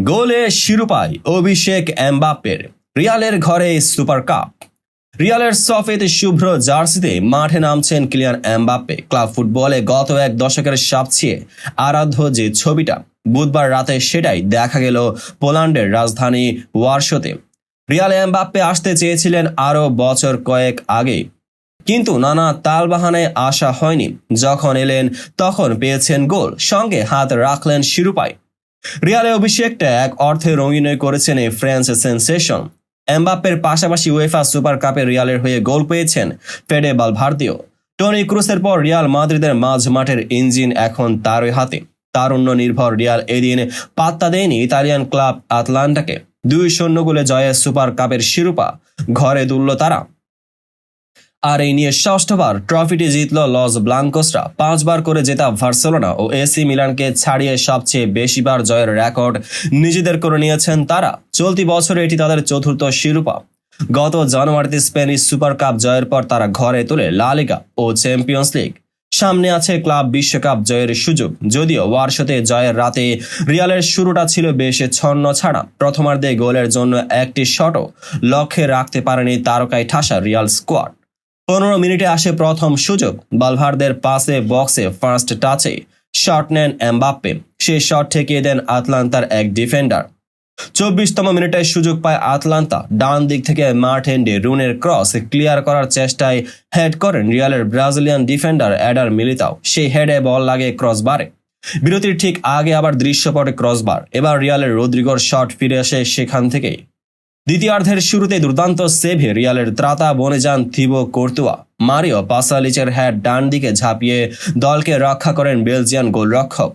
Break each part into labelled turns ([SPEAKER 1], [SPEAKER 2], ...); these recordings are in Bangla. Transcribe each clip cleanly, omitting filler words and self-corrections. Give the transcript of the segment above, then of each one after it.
[SPEAKER 1] গোলে শিরোপায় অভিষেক এমবাপ্পের, রিয়ালের ঘরে সুপার কাপ। রিয়ালের সফেদ শুভ্র জার্সিতে মাঠে নামছেন কিলিয়ান এমবাপ্পে। ক্লাব ফুটবলে গত এক দশকের সবচেয়ে আরাধ্য যে ছবিটা, বুধবার রাতে সেটাই দেখা গেল পোল্যান্ডের রাজধানী ওয়ারশোতে। রিয়াল এমবাপ্পে আসতে চেয়েছিলেন আরও বছর কয়েক আগে, কিন্তু নানা তালবাহানায় আসা হয়নি। যখন এলেন তখন পেয়েছেন গোল, সঙ্গে হাত রাখলেন শিরোপায়। রিয়ালে অভিষেকটা এক অর্থে রঙিনই করেছেন এই ফ্রেঞ্চ সেন্সেশন। এমবাপ্পের পাশাপাশি উয়েফা সুপার কাপে রিয়ালের হয়ে গোল পেয়েছেন ফেডে ভালভার্দেও। টনি ক্রুসের পর রিয়াল মাদ্রিদের মাঝ মাঠের ইঞ্জিন এখন তারই হাতে। তারুণ্য নির্ভর রিয়াল এদিন পাত্তা দেয়নি ইতালিয়ান ক্লাব আতলান্টাকে। 2-0 গোলে জয়ে সুপার কাপের শিরোপা ঘরে তুলল তারা। আর এই নিয়ে ষষ্ঠবার ট্রফিটি জিতল লস ব্লাঙ্কোসরা। 5 বার করে জেতা বার্সেলোনা ও এসি মিলানকে ছাড়িয়ে সবচেয়ে বেশিবার জয়ের রেকর্ড নিজেদের করে নিয়েছেন তারা। চলতি বছরে এটি তাদের চতুর্থ শিরোপা। গত জানুয়ারিতে স্প্যানিশ সুপার কাপ জয়ের পর তারা ঘরে তোলে লা লিগা ও চ্যাম্পিয়ন্স লিগ। সামনে আছে ক্লাব বিশ্বকাপ জয়ের সুযোগ। যদিও ওয়ারশোতে জয়ের রাতে রিয়ালের শুরুটা ছিল বেশ ছন্ন ছাড়া। প্রথমার্ধে গোলের জন্য একটি শটও লক্ষ্যে রাখতে পারেনি তারকায় ঠাসা রিয়াল স্কোয়াড। 15 মিনিটে আসে প্রথম সুযোগ। ভালভার্দের পাসে বক্সে ফার্স্ট টাচে শট নেন এমবাপ্পে। সেই শট ঠেকিয়ে দেন আতলান্তার এক ডিফেন্ডার। 24তম মিনিটে সুযোগ পায় আতলান্তা। ডান দিক থেকে মাঠ এন্ডে রুনের ক্রস ক্লিয়ার করার চেষ্টায় হেড করেন রিয়ালের ব্রাজিলিয়ান ডিফেন্ডার এডার মিলিতাও। সেই হেডে বল লাগে ক্রসবারে। বিরতির ঠিক আগে আবার দৃশ্যপটে ক্রসবার। এবার রিয়ালের রদ্রিগোর শট ফিরে আসে সেখান থেকেই। দ্বিতীয়ার্ধের শুরুতে দুর্দান্ত সেভে রিয়ালের ত্রাতা বনে যান থিবো কর্তুয়া। মারিও পাসালিচের হেড ডান দিকে ঝাঁপিয়ে দলকে রক্ষা করেন বেলজিয়ান গোলরক্ষক।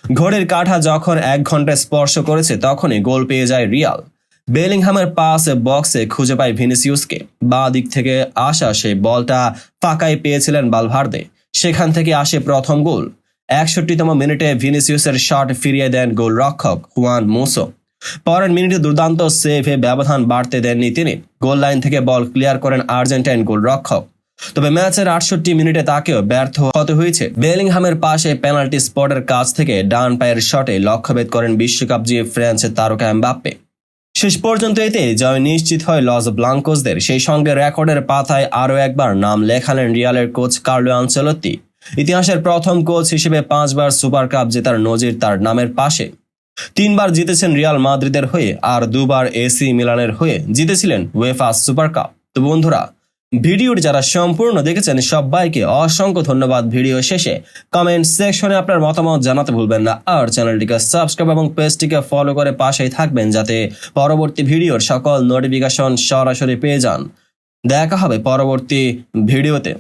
[SPEAKER 1] ঘড়ির কাঁটা যখন 1 ঘন্টা স্পর্শ করেছে তখনই গোল পেয়ে যায় রিয়াল। বেলিংহামের পাস বক্সে খুঁজে পায় ভিনিসিউসকে। বাঁ দিক থেকে আসা সেই বলটা ফাঁকায় পেয়েছিলেন ভালভার্দে। সেখান থেকে আসে প্রথম গোল। 61তম মিনিটে ভিনিসিউসের শট ফিরিয়ে দেন গোলরক্ষক হুয়ান মুসো। পরের মিনিটে দুর্দান্ত সেভে ব্যবধান বাড়তে দেননি তিনি। গোল লাইন থেকে বল ক্লিয়ার করেন আর্জেন্টাইন গোলরক্ষক। তবে ম্যাচের 68 মিনিটে তাকেও ব্যর্থ হতে হয়েছে। বেলিংহামের পাশে পেনাল্টি স্পটের কাছ থেকে ডান পায়ের শটে লক্ষ্যভেদ করেন বিশ্বকাপ জয়ী ফ্রেঞ্চ তারকা এমবাপ্পে। শেষ পর্যন্ত এতে জয় নিশ্চিত হয় লস ব্লাঙ্কোসদের। সেই সঙ্গে রেকর্ডের পাতায় আরও একবার নাম লেখালেন রিয়ালের কোচ কার্লো আনচেলত্তি। ইতিহাসের প্রথম কোচ হিসেবে 5 বার সুপার কাপ জেতার নজির তার নামের পাশে। 3 বার জিতেছেন রিয়াল মাদ্রিদের হয়ে, আর 2 বার এসি মিলানের হয়ে জিতেছিলেন উয়েফা সুপার কাপ। তো বন্ধুরা, ভিডিওটি যারা সম্পূর্ণ দেখেছেন সবাইকে অসংখ্য ধন্যবাদ। ভিডিও শেষে কমেন্ট সেকশনে আপনার মতামত জানাতে ভুলবেন না। আর চ্যানেলটিকে সাবস্ক্রাইব এবং পেজটিকে ফলো করে পাশেই থাকবেন, যাতে পরবর্তী ভিডিওর সকল নোটিফিকেশন সরাসরি পেয়ে যান। দেখা হবে পরবর্তী ভিডিওতে।